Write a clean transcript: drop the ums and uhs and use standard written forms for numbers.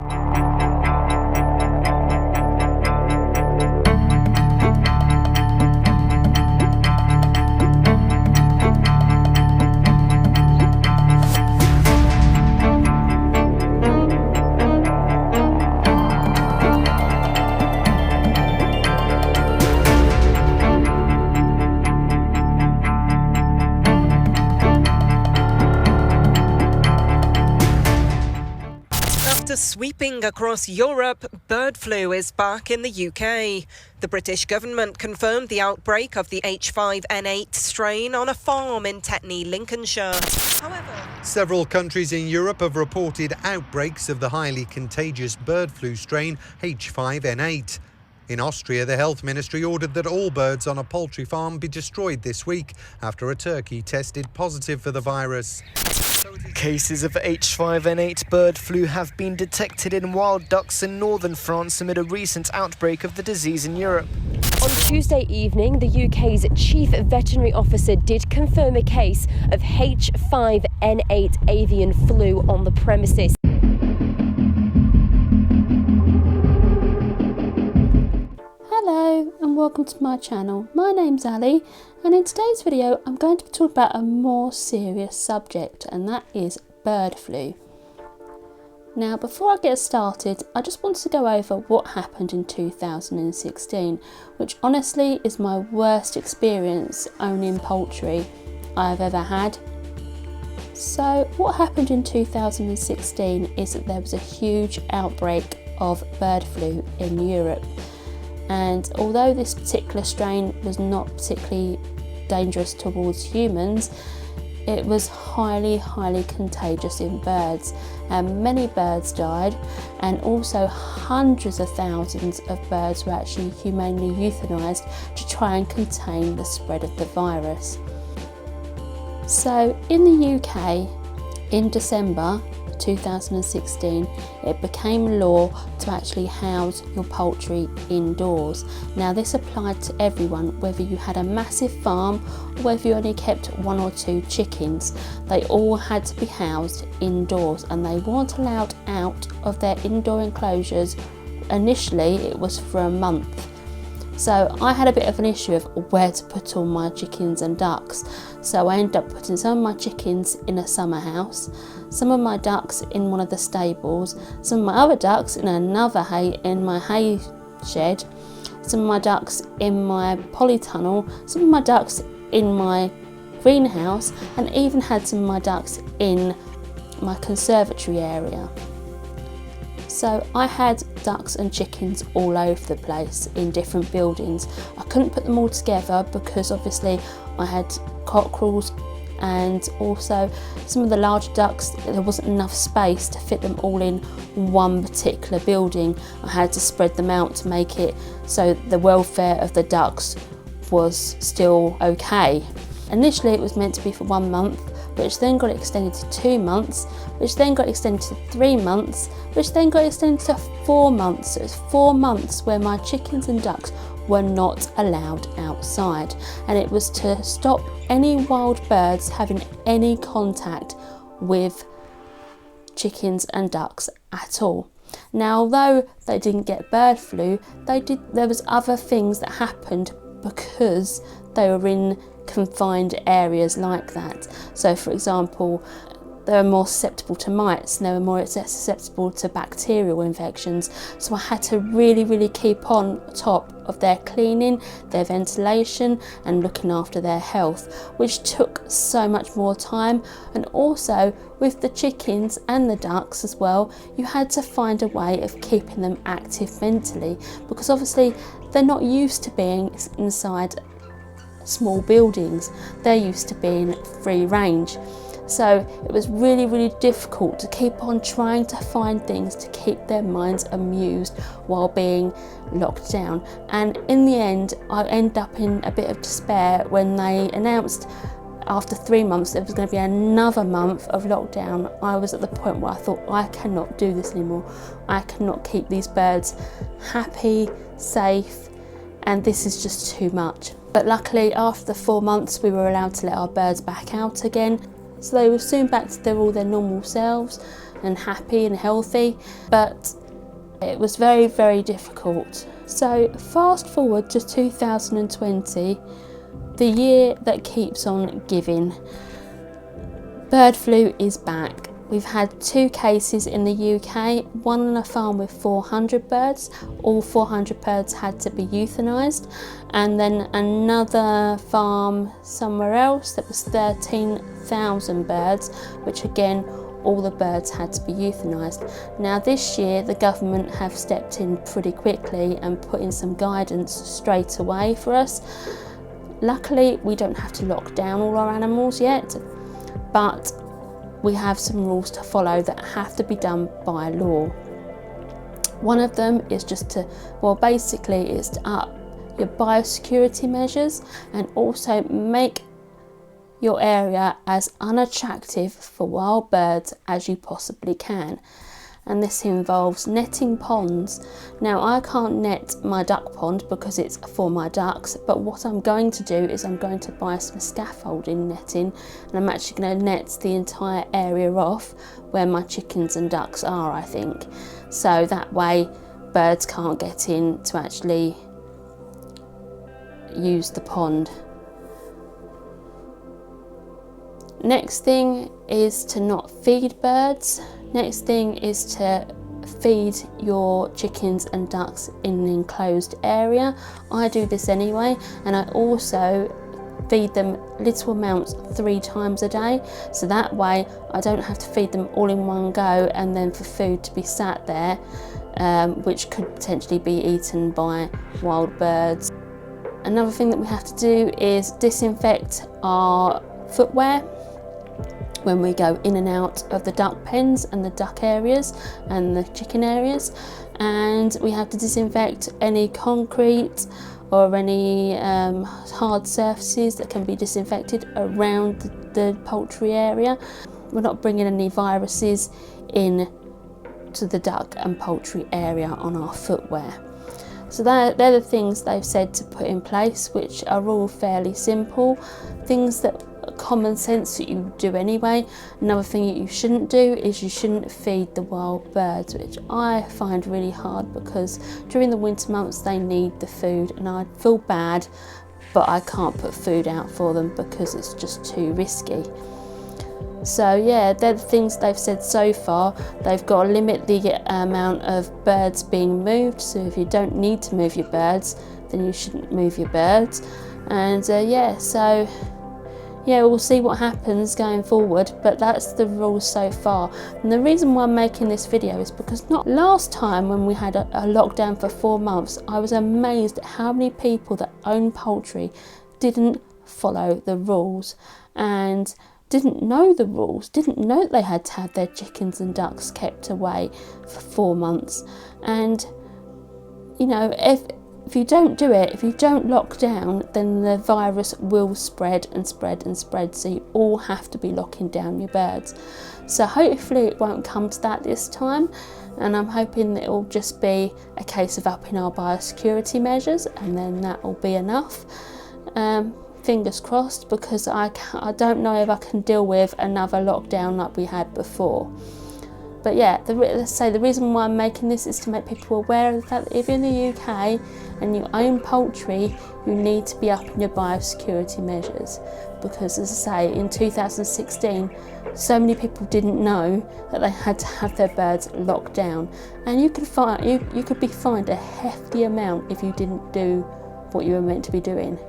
After sweeping across Europe, bird flu is back in the UK. The British government confirmed the outbreak of the H5N8 strain on a farm in Tetney, Lincolnshire. However, several countries in Europe have reported outbreaks of the highly contagious bird flu strain H5N8. In Austria, the health ministry ordered that all birds on a poultry farm be destroyed this week after a turkey tested positive for the virus. Cases of H5N8 bird flu have been detected in wild ducks in northern France amid a recent outbreak of the disease in Europe. On Tuesday evening, the UK's chief veterinary officer did confirm a case of H5N8 avian flu on the premises. Hello and welcome to my channel. My name's Ali, and in today's video I'm going to be talking about a more serious subject, and that is bird flu. Now, before I get started, I just wanted to go over what happened in 2016, which honestly is my worst experience owning poultry I've ever had. So what happened in 2016 is that there was a huge outbreak of bird flu in Europe. And although this particular strain was not particularly dangerous towards humans, it was highly contagious in birds, and many birds died, and also hundreds of thousands of birds were actually humanely euthanized to try and contain the spread of the virus. So in the UK, in December 2016, it became law to actually house your poultry indoors. Now, this applied to everyone, whether you had a massive farm or whether you only kept 1 or 2 chickens. They all had to be housed indoors, and they weren't allowed out of their indoor enclosures. Initially, it was for a month. So I had a bit of an issue of where to put all my chickens and ducks. So I ended up putting some of my chickens in a summer house, some of my ducks in one of the stables, some of my other ducks in my hay shed, some of my ducks in my polytunnel, some of my ducks in my greenhouse, and even had some of my ducks in my conservatory area. So I had ducks and chickens all over the place in different buildings. I couldn't put them all together because obviously I had cockerels, and also some of the large ducks, there wasn't enough space to fit them all in one particular building. I had to spread them out to make it so the welfare of the ducks was still okay. Initially it was meant to be for 1 month, which then got extended to 2 months, which then got extended to 3 months, which then got extended to 4 months. So it was 4 months where my chickens and ducks were not allowed outside, and it was to stop any wild birds having any contact with chickens and ducks at all. Now, although they didn't get bird flu, there was other things that happened because they were in confined areas like that. So for example, they were more susceptible to mites, and they were more susceptible to bacterial infections. So I had to really keep on top of their cleaning, their ventilation, and looking after their health, which took so much more time. And also with the chickens and the ducks as well, you had to find a way of keeping them active mentally, because obviously they're not used to being inside small buildings. They're used to being free range. So it was really difficult to keep on trying to find things to keep their minds amused while being locked down. And in the end, I ended up in a bit of despair when they announced after 3 months there was going to be another month of lockdown. I was at the point where I thought, I cannot do this anymore. I cannot keep these birds happy, safe, and this is just too much. But luckily, after the 4 months, we were allowed to let our birds back out again. so they were soon back to all their normal selves and happy and healthy, but it was very, very difficult. So fast forward to 2020, the year that keeps on giving. Bird flu is back. We've had 2 cases in the UK, one on a farm with 400 birds. All 400 birds had to be euthanised. And then another farm somewhere else that was 13,000 birds, which again, all the birds had to be euthanised. Now this year, the government have stepped in pretty quickly and put in some guidance straight away for us. Luckily, we don't have to lock down all our animals yet, but we have some rules to follow that have to be done by law. One of them is just to, well, basically it's to up your biosecurity measures and also make your area as unattractive for wild birds as you possibly can. And this involves netting ponds. Now I can't net my duck pond because it's for my ducks, but what I'm going to do is I'm going to buy some scaffolding netting, and I'm actually going to net the entire area off where my chickens and ducks are, I think. So that way birds can't get in to actually use the pond. Next thing is to not feed birds. Next thing is to feed your chickens and ducks in an enclosed area. I do this anyway, and I also feed them little amounts 3 times a day, so that way I don't have to feed them all in one go and then for food to be sat there, which could potentially be eaten by wild birds. Another thing that we have to do is disinfect our footwear when we go in and out of the duck pens and the duck areas and the chicken areas, and we have to disinfect any concrete or any hard surfaces that can be disinfected around the poultry area. We're not bringing any viruses in to the duck and poultry area on our footwear. So they're the things they've said to put in place, which are all fairly simple, things that common sense that you do anyway. Another thing that you shouldn't do is you shouldn't feed the wild birds, which I find really hard because during the winter months they need the food, and I feel bad, but I can't put food out for them because it's just too risky. So yeah, they're the things they've said so far. They've got to limit the amount of birds being moved, so if you don't need to move your birds, then you shouldn't move your birds. And yeah, we'll see what happens going forward, but that's the rules so far. And the reason why I'm making this video is because not last time when we had a lockdown for 4 months, I was amazed at how many people that own poultry didn't follow the rules and didn't know the rules, didn't know that they had to have their chickens and ducks kept away for 4 months. And you know, if you don't do it, if you don't lock down, then the virus will spread and spread and spread, so you all have to be locking down your birds. So hopefully it won't come to that this time, and I'm hoping that it will just be a case of upping our biosecurity measures, and then that will be enough. Fingers crossed, because I don't know if I can deal with another lockdown like we had before. But yeah, let's say the reason why I'm making this is to make people aware of the fact that if you're in the UK and you own poultry, you need to be upping your biosecurity measures. Because as I say, in 2016, so many people didn't know that they had to have their birds locked down. And you could be fined a hefty amount if you didn't do what you were meant to be doing.